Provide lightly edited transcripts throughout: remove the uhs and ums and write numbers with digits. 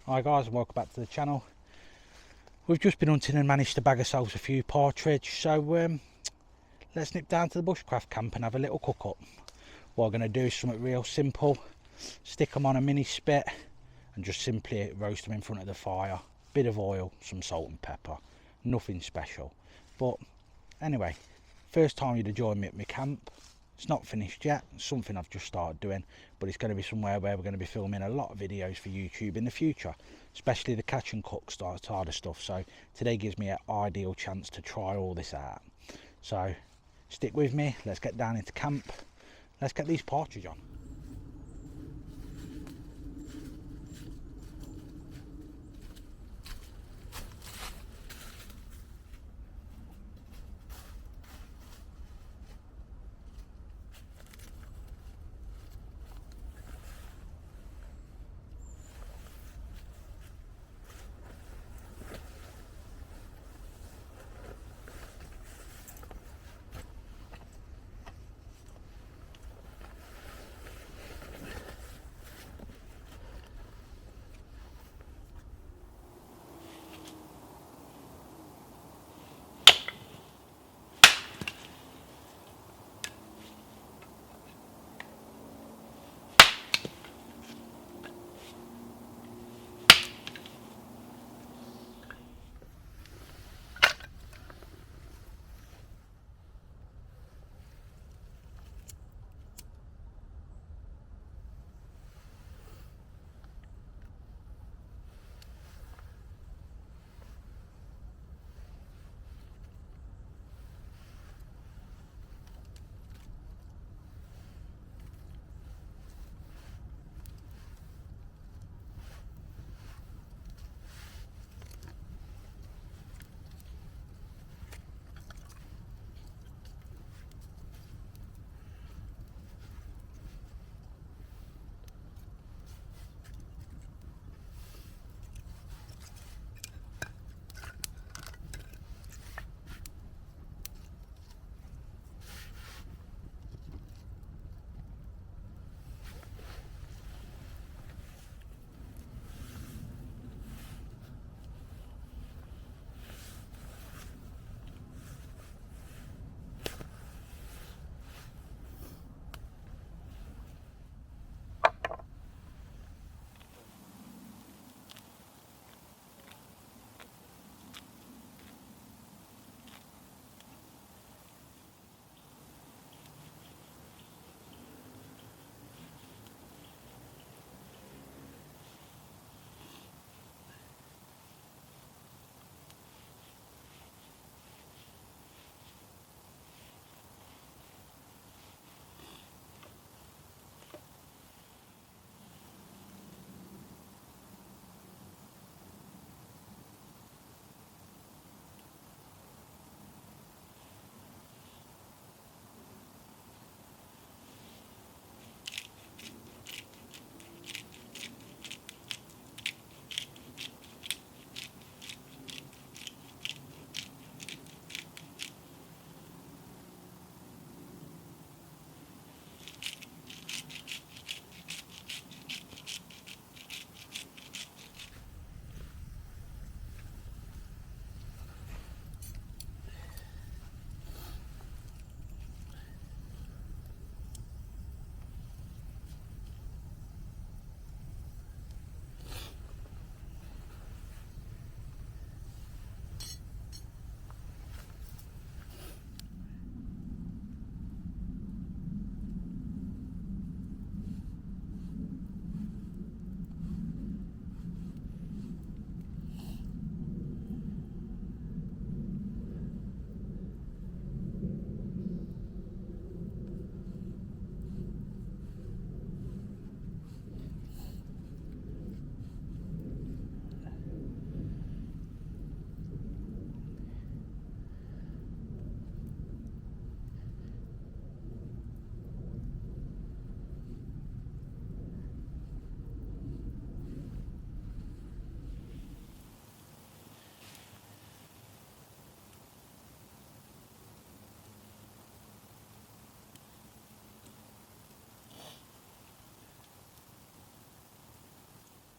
Hi guys, and welcome back to the channel. We've just been hunting and managed to bag ourselves a few partridge, so let's nip down to the bushcraft camp and have a little cook up. What we're going to do is something real simple. Stick them on a mini spit and just simply roast them in front of the fire. Bit of oil, some salt and pepper, nothing special. But anyway, first time you'd have joined me at my camp. It's not finished yet, it's something I've just started doing, but it's going to be somewhere where we're going to be filming a lot of videos for YouTube in the future, especially the catch and cook side of stuff. So today gives me an ideal chance to try all this out. So stick with me, let's get down into camp, let's get these partridge on.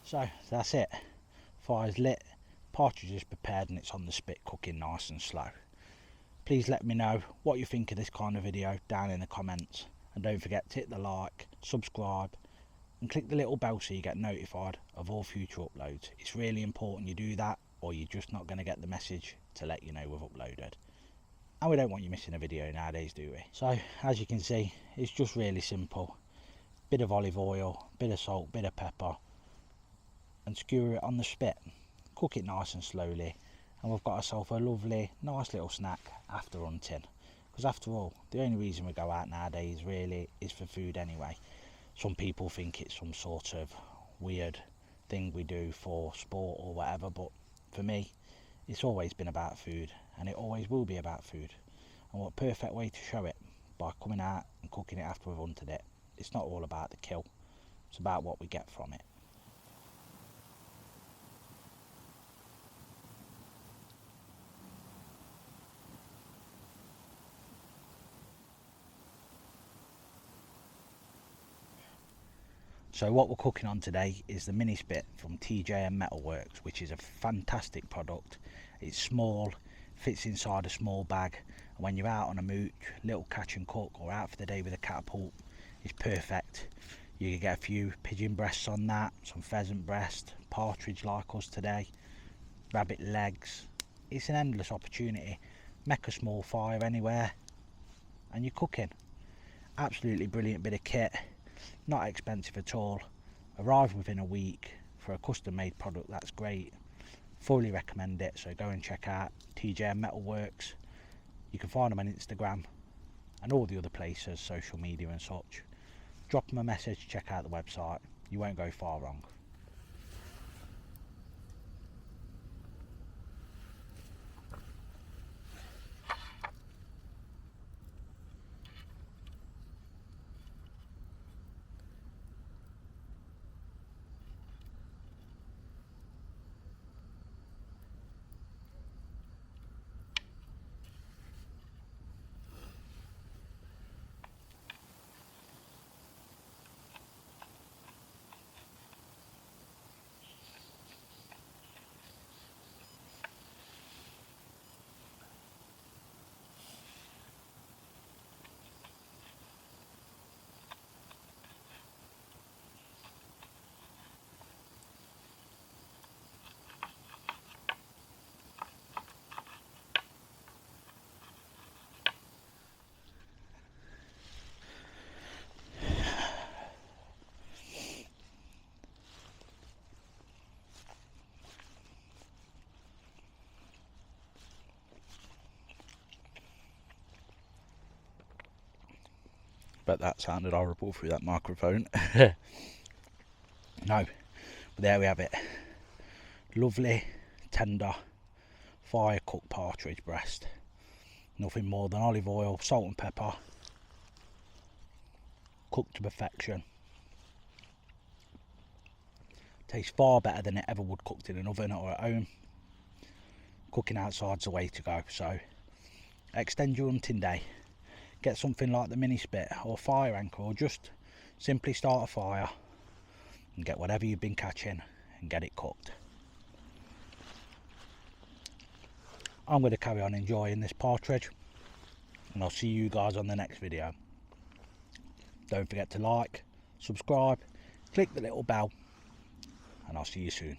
So that's it. fire's lit, partridge is prepared and it's on the spit cooking nice and slow. Please let me know what you think of this kind of video down in the comments, and don't forget to hit the like, subscribe and click the little bell so you get notified of all future uploads. It's really important you do that, or you're just not going to get the message to let you know we've uploaded. And we don't want you missing a video nowadays, do we? So as you can see, it's just really simple. Bit of olive oil, bit of salt, bit of pepper, and skewer it on the spit. Cook it nice and slowly, and we've got ourselves a lovely nice little snack after hunting, because after all, the only reason we go out nowadays really is for food anyway. Some people think it's some sort of weird thing we do for sport or whatever, but for me it's always been about food, and it always will be about food. And what perfect way to show it, by coming out and cooking it after we've hunted it. It's not all about the kill, it's about what we get from it. So what we're cooking on today is the mini spit from TJM Metalworks, which is a fantastic product. It's small, fits inside a small bag, and when you're out on a mooch, little catch and cook, or out for the day with a catapult, it's perfect. You can get a few pigeon breasts on that, some pheasant breast, partridge like us today, rabbit legs. It's an endless opportunity. Make a small fire anywhere and you're cooking. Absolutely brilliant bit of kit. Not expensive at all, arrived within a week. For a custom made product, that's great. Fully recommend it, so go and check out TJM Metalworks. You can find them on Instagram and all the other places, social media and such. Drop them a message, check out the website, you won't go far wrong. But that sounded horrible through that microphone. No, but there we have it. Lovely, tender, fire cooked partridge breast. Nothing more than olive oil, salt and pepper, cooked to perfection. Tastes far better than it ever would cooked in an oven or at home. Cooking outside's the way to go, so extend your hunting day. Get something like the mini spit or fire anchor, or just simply start a fire and get whatever you've been catching and get it cooked. I'm going to carry on enjoying this partridge, and I'll see you guys on the next video. Don't forget to like, subscribe, click the little bell, and I'll see you soon.